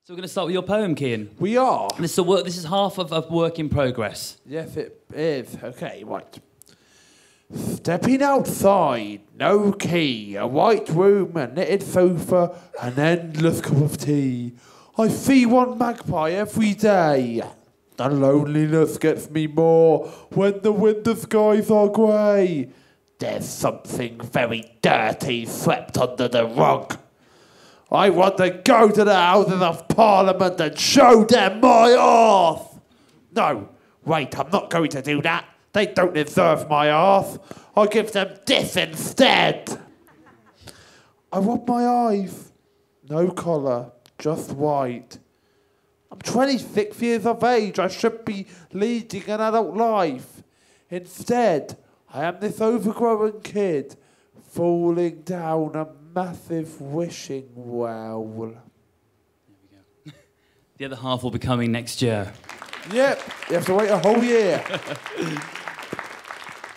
So we're going to start with your poem, Cian. We are. This is half of work in progress. Yes, it is. Okay, right. Stepping outside, no key, a white room, a knitted sofa, an endless cup of tea. I see one magpie every day. The loneliness gets me more when the winter skies are grey. There's something very dirty swept under the rug. I want to go to the Houses of Parliament and show them my arse. No, wait, I'm not going to do that. They don't deserve my arse. I'll give them this instead. I want my eyes. No collar, just white. I'm 26 years of age. I should be leading an adult life. Instead, I am this overgrown kid falling down a massive wishing well. There we go. The other half will be coming next year. Yep, you have to wait a whole year.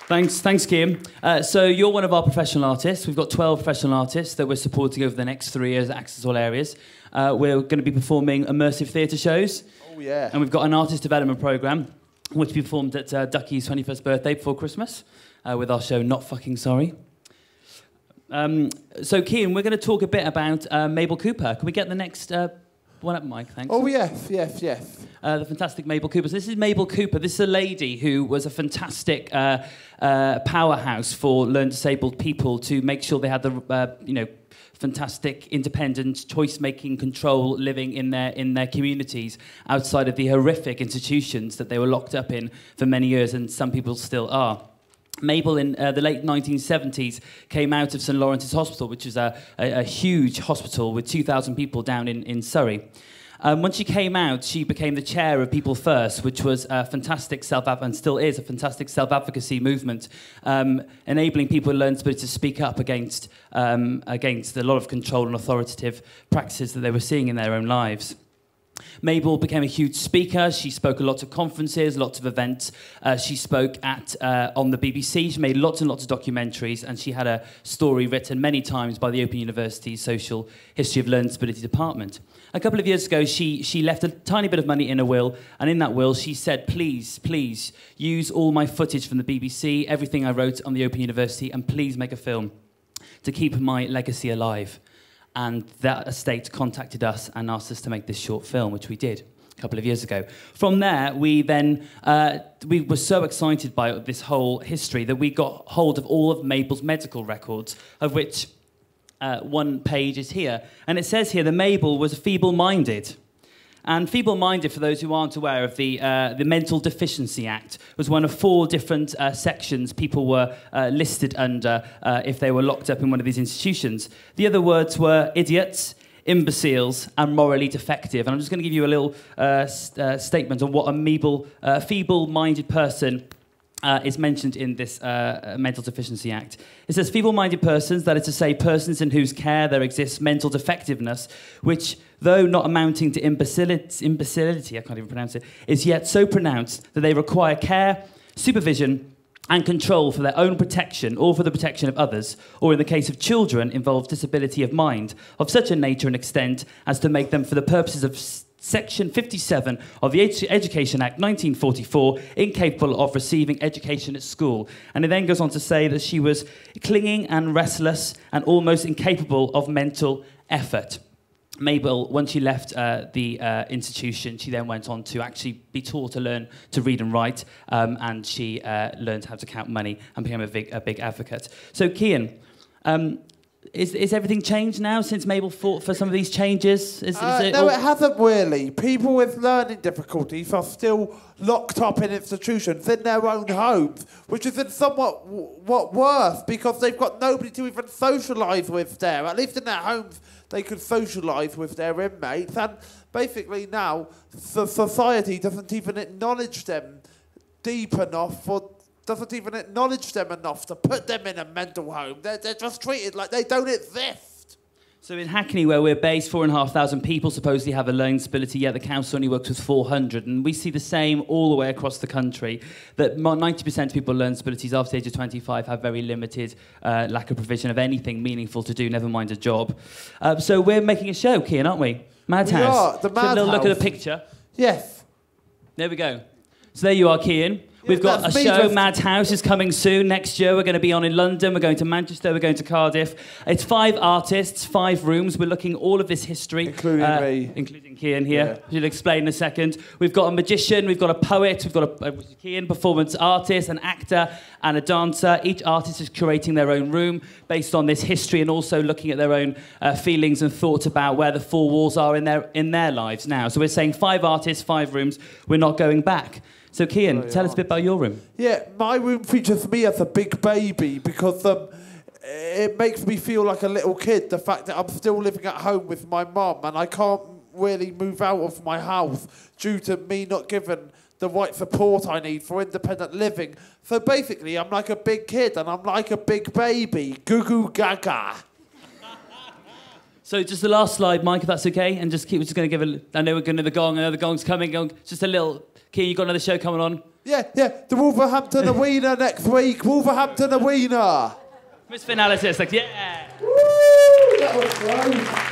Thanks, Cian. So you're one of our professional artists. We've got 12 professional artists that we're supporting over the next 3 years at Access All Areas. We're going to be performing immersive theatre shows. Oh, yeah. And we've got an artist development programme, which we performed at Ducky's 21st birthday before Christmas, with our show Not Fucking Sorry. So, Cian, we're going to talk a bit about Mabel Cooper. Can we get the next one up, Mike? Thanks. Oh, yes. The fantastic Mabel Cooper. So this is Mabel Cooper. This is a lady who was a fantastic powerhouse for learned disabled people to make sure they had the, fantastic, independent, choice-making control living in their communities outside of the horrific institutions that they were locked up in for many years, and some people still are. Mabel, in the late 1970s, came out of St Lawrence's Hospital, which is a huge hospital with 2,000 people down in Surrey. When she came out, she became the chair of People First, which was a fantastic and still is a fantastic self-advocacy movement, enabling people with learned disabilities to speak up against a lot of control and authoritative practices that they were seeing in their own lives. Mabel became a huge speaker. She spoke at lots of conferences, lots of events. She spoke on the BBC. She made lots and lots of documentaries, and she had a story written many times by the Open University's Social History of Learned Disability Department. A couple of years ago, she left a tiny bit of money in a will, and in that will, she said, please use all my footage from the BBC, everything I wrote on the Open University, and please make a film to keep my legacy alive. And that estate contacted us and asked us to make this short film, which we did a couple of years ago. From there, we were so excited by this whole history that we got hold of all of Mabel's medical records, of which one page is here. And it says here that Mabel was feeble-minded. And feeble-minded, for those who aren't aware of the Mental Deficiency Act, was one of 4 different sections people were listed under if they were locked up in one of these institutions. The other words were idiots, imbeciles, and morally defective. And I'm just going to give you a little statement on what a feeble-minded person is mentioned in this Mental Deficiency Act. It says feeble-minded persons, that is to say persons in whose care there exists mental defectiveness, which, though not amounting to imbecility, I can't even pronounce it, is yet so pronounced that they require care, supervision, and control for their own protection or for the protection of others, or in the case of children, involves disability of mind of such a nature and extent as to make them, for the purposes of Section 57 of the Education Act 1944, incapable of receiving education at school. And it then goes on to say that she was clinging and restless and almost incapable of mental effort. Mabel, when she left the institution, she then went on to actually be taught to learn to read and write, and she learned how to count money and became a big advocate. So, Cian, is everything changed now since Mabel fought for some of these changes? No, it hasn't really. People with learning difficulties are still locked up in institutions in their own homes, which is in somewhat worse because they've got nobody to even socialise with there. At least in their homes, they could socialise with their inmates. And basically now, society doesn't even acknowledge them deep enough doesn't even acknowledge them enough to put them in a mental home. They're just treated like they don't exist. So in Hackney, where we're based, 4,500 people supposedly have a learning disability, yet the council only works with 400. And we see the same all the way across the country, that 90% of people with learning disabilities after the age of 25 have very limited lack of provision of anything meaningful to do, never mind a job. So we're making a show, Cian, aren't we? Madhouse. We are, the So a little look at Madhouse. the picture. Yes. There we go. So there you are, Cian. We've got a that's me show, with- Madhouse, is coming soon. Next year, we're going to be on in London. We're going to Manchester. We're going to Cardiff. It's 5 artists, 5 rooms. We're looking all of this history. Including me. Including Cian here. Yeah. She'll explain in a second. We've got a magician. We've got a poet. We've got a Cian performance artist, an actor, and a dancer. Each artist is curating their own room based on this history and also looking at their own feelings and thoughts about where the 4 walls are in their lives now. So we're saying 5 artists, 5 rooms. We're not going back. So, Cian, tell us a bit about your room. Yeah, my room features me as a big baby because it makes me feel like a little kid, the fact that I'm still living at home with my mum and I can't really move out of my house due to me not given the right support I need for independent living. So basically, I'm like a big kid and I'm like a big baby. Goo goo gaga. So just the last slide, Mike, if that's okay, and we're just going to give a... I know we're going to the gong, I know the gong's coming. Just a little... Cian, you got another show coming on? Yeah, the Wolverhampton Arena next week. Wolverhampton Arena. Misfit Analysis, like, yeah! Woo! That was great.